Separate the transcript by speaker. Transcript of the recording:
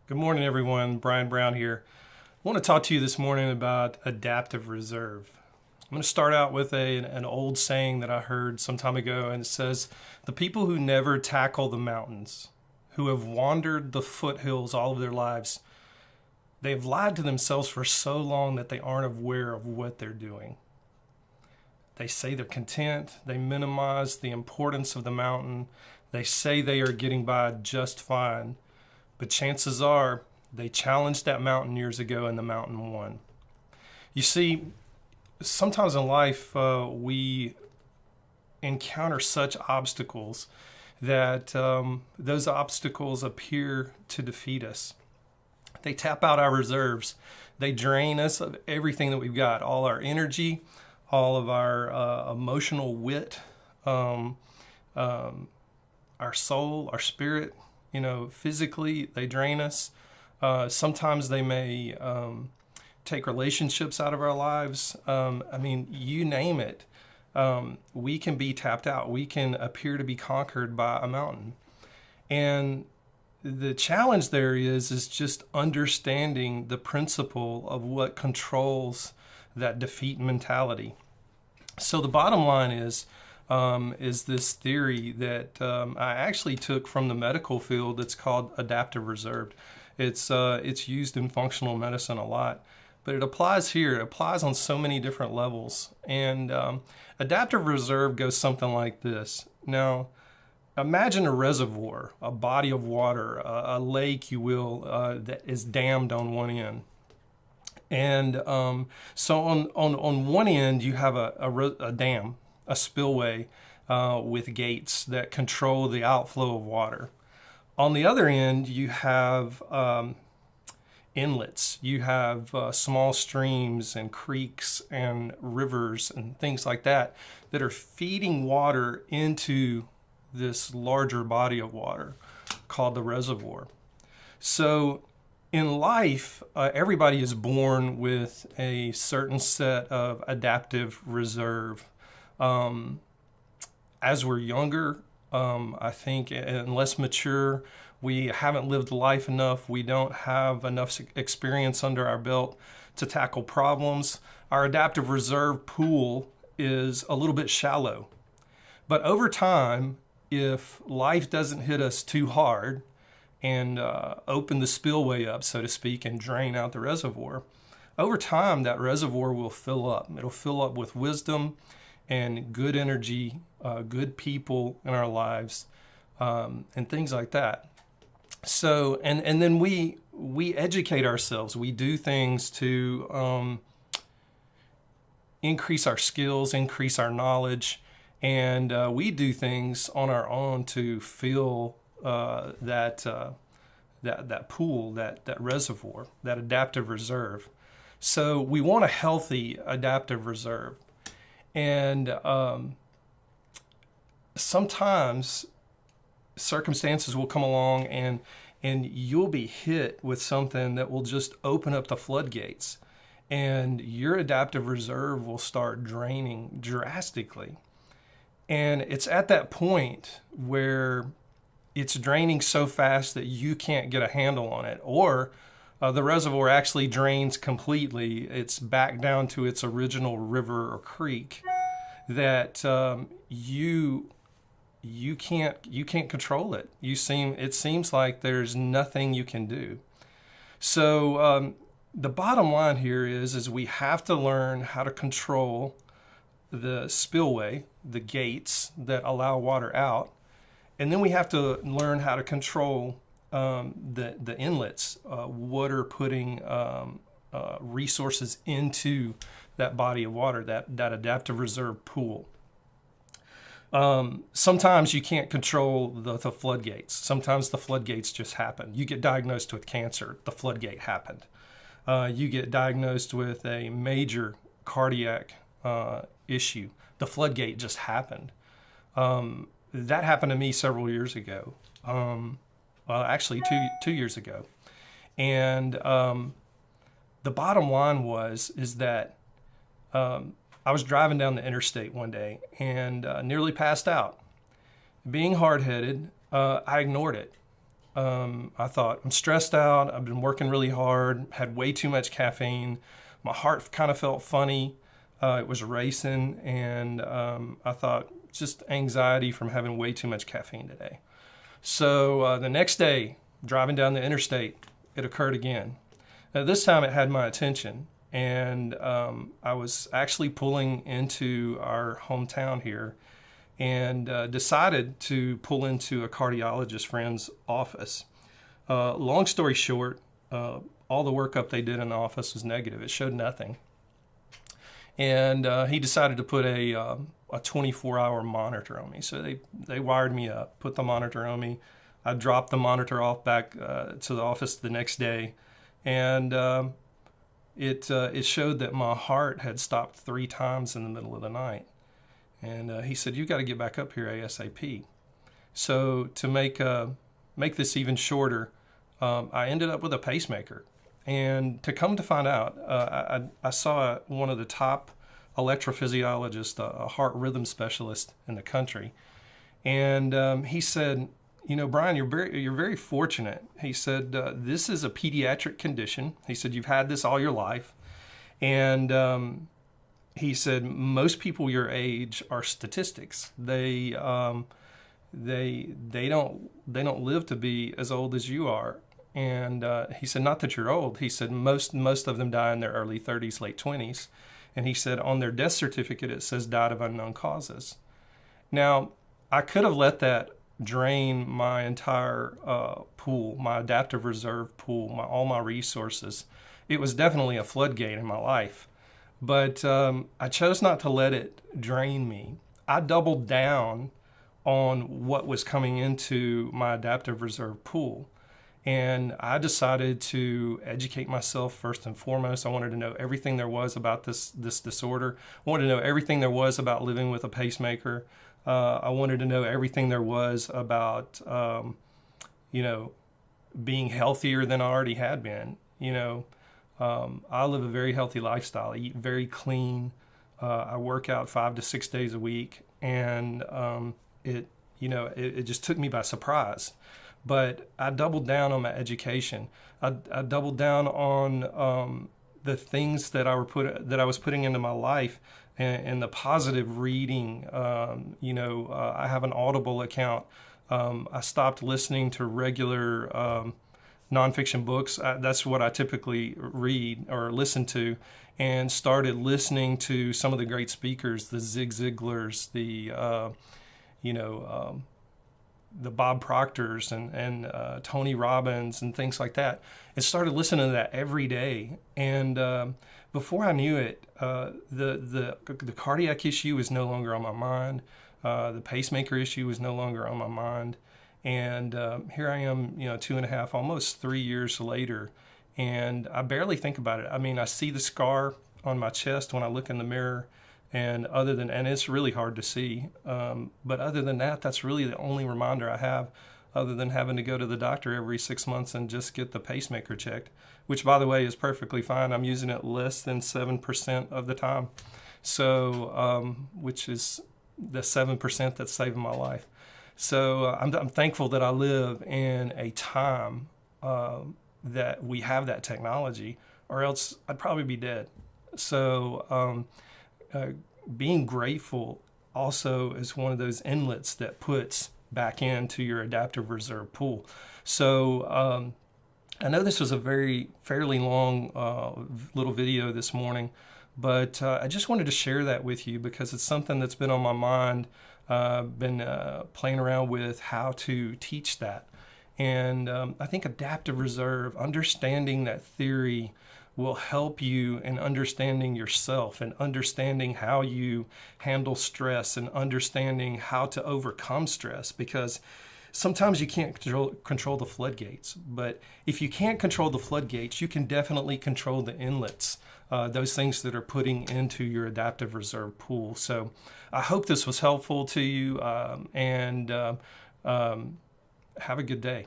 Speaker 1: Good morning, everyone. Brian Brown here. I want to talk to you this morning about adaptive reserve. I'm going to start out with an old saying that I heard some time ago, and it says, "The people who never tackle the mountains, who have wandered the foothills all of their lives, they've lied to themselves for so long that they aren't aware of what they're doing." They say they're content, they minimize the importance of the mountain, they say they are getting by just fine. But chances are they challenged that mountain years ago and the mountain won. You see, sometimes in life we encounter such obstacles that those obstacles appear to defeat us. They tap out our reserves. They drain us of everything that we've got, all our energy, all of our emotional wit, our soul, our spirit. Physically, they drain us. Sometimes they may take relationships out of our lives. You name it. We can be tapped out. We can appear to be conquered by a mountain. And the challenge there is just understanding the principle of what controls that defeat mentality. So the bottom line is this theory that I actually took from the medical field. It's called adaptive reserve. It's used in functional medicine a lot, but it applies here. It applies on so many different levels. And adaptive reserve goes something like this. Now, imagine a reservoir, a body of water, a lake, you will, that is dammed on one end. And so on one end, you have a dam, a spillway with gates that control the outflow of water. On the other end, you have inlets. You have small streams and creeks and rivers and things like that that are feeding water into this larger body of water called the reservoir. So in life, everybody is born with a certain set of adaptive reserve. As we're younger, I think, and less mature, we haven't lived life enough. We don't have enough experience under our belt to tackle problems. Our adaptive reserve pool is a little bit shallow. But over time, if life doesn't hit us too hard and open the spillway up, so to speak, and drain out the reservoir, over time that reservoir will fill up. It'll fill up with wisdom and good energy, good people in our lives, and things like that. So, and then we educate ourselves. We do things to increase our skills, increase our knowledge, and we do things on our own to fill that pool, that reservoir, that adaptive reserve. So we want a healthy adaptive reserve. And sometimes circumstances will come along and you'll be hit with something that will just open up the floodgates, and your adaptive reserve will start draining drastically. And it's at that point where it's draining so fast that you can't get a handle on it, or the reservoir actually drains completely. It's back down to its original river or creek that you can't control it. It seems like there's nothing you can do. So the bottom line here is we have to learn how to control the spillway, the gates that allow water out, and then we have to learn how to control the inlets, what are putting resources into that body of water, that adaptive reserve pool. Sometimes you can't control the floodgates. Sometimes the floodgates just happen. You get diagnosed with cancer, the floodgate happened. You get diagnosed with a major cardiac issue, the floodgate just happened. That happened to me several years ago. Actually, two years ago. And the bottom line is that I was driving down the interstate one day and nearly passed out. Being hard-headed, I ignored it. I thought, I'm stressed out. I've been working really hard, had way too much caffeine. My heart kind of felt funny. It was racing, and I thought, just anxiety from having way too much caffeine today. So the next day, driving down the interstate, it occurred again. Now, this time it had my attention, and I was actually pulling into our hometown here, and decided to pull into a cardiologist friend's office. Long story short, all the workup they did in the office was negative. It showed nothing. And he decided to put a 24-hour monitor on me. So they wired me up, put the monitor on me. I dropped the monitor off back to the office the next day, and it showed that my heart had stopped 3 times in the middle of the night. And he said, "You got to get back up here ASAP." So to make this even shorter, I ended up with a pacemaker. And to come to find out, I saw one of the top electrophysiologists, a heart rhythm specialist in the country, and he said, "You know, Brian, you're very fortunate." He said, "This is a pediatric condition." He said, "You've had this all your life," and he said, "Most people your age are statistics. They don't live to be as old as you are." And he said, "Not that you're old." He said, most of them die in their early 30s, late 20s. And he said, on their death certificate, it says died of unknown causes. Now, I could have let that drain my entire pool, my adaptive reserve pool, all my resources. It was definitely a floodgate in my life. But I chose not to let it drain me. I doubled down on what was coming into my adaptive reserve pool. And I decided to educate myself first and foremost. I wanted to know everything there was about this disorder. I wanted to know everything there was about living with a pacemaker. I wanted to know everything there was about, being healthier than I already had been. I live a very healthy lifestyle. I eat very clean. I work out 5 to 6 days a week, and it just took me by surprise. But I doubled down on my education. I doubled down on the things that I was putting into my life, and the positive reading. I have an Audible account. I stopped listening to regular nonfiction books. That's what I typically read or listen to, and started listening to some of the great speakers, the Zig Ziglars, the Bob Proctors and Tony Robbins and things like that, and started listening to that every day. And before I knew it, the cardiac issue was no longer on my mind. The pacemaker issue was no longer on my mind. And here I am, 2.5, almost 3 years later, and I barely think about it. I mean, I see the scar on my chest when I look in the mirror, and it's really hard to see. But other than that, that's really the only reminder I have, other than having to go to the doctor every 6 months and just get the pacemaker checked, which, by the way, is perfectly fine. I'm using it less than 7% of the time, so which is the 7% that's saving my life. So I'm thankful that I live in a time that we have that technology, or else I'd probably be dead. So being grateful also is one of those inlets that puts back into your adaptive reserve pool. So I know this was a fairly long little video this morning, but I just wanted to share that with you because it's something that's been on my mind. Been playing around with how to teach that. And I think adaptive reserve, understanding that theory, will help you in understanding yourself and understanding how you handle stress and understanding how to overcome stress, because sometimes you can't control the floodgates. But if you can't control the floodgates, you can definitely control the inlets, those things that are putting into your adaptive reserve pool. So I hope this was helpful to you, and have a good day.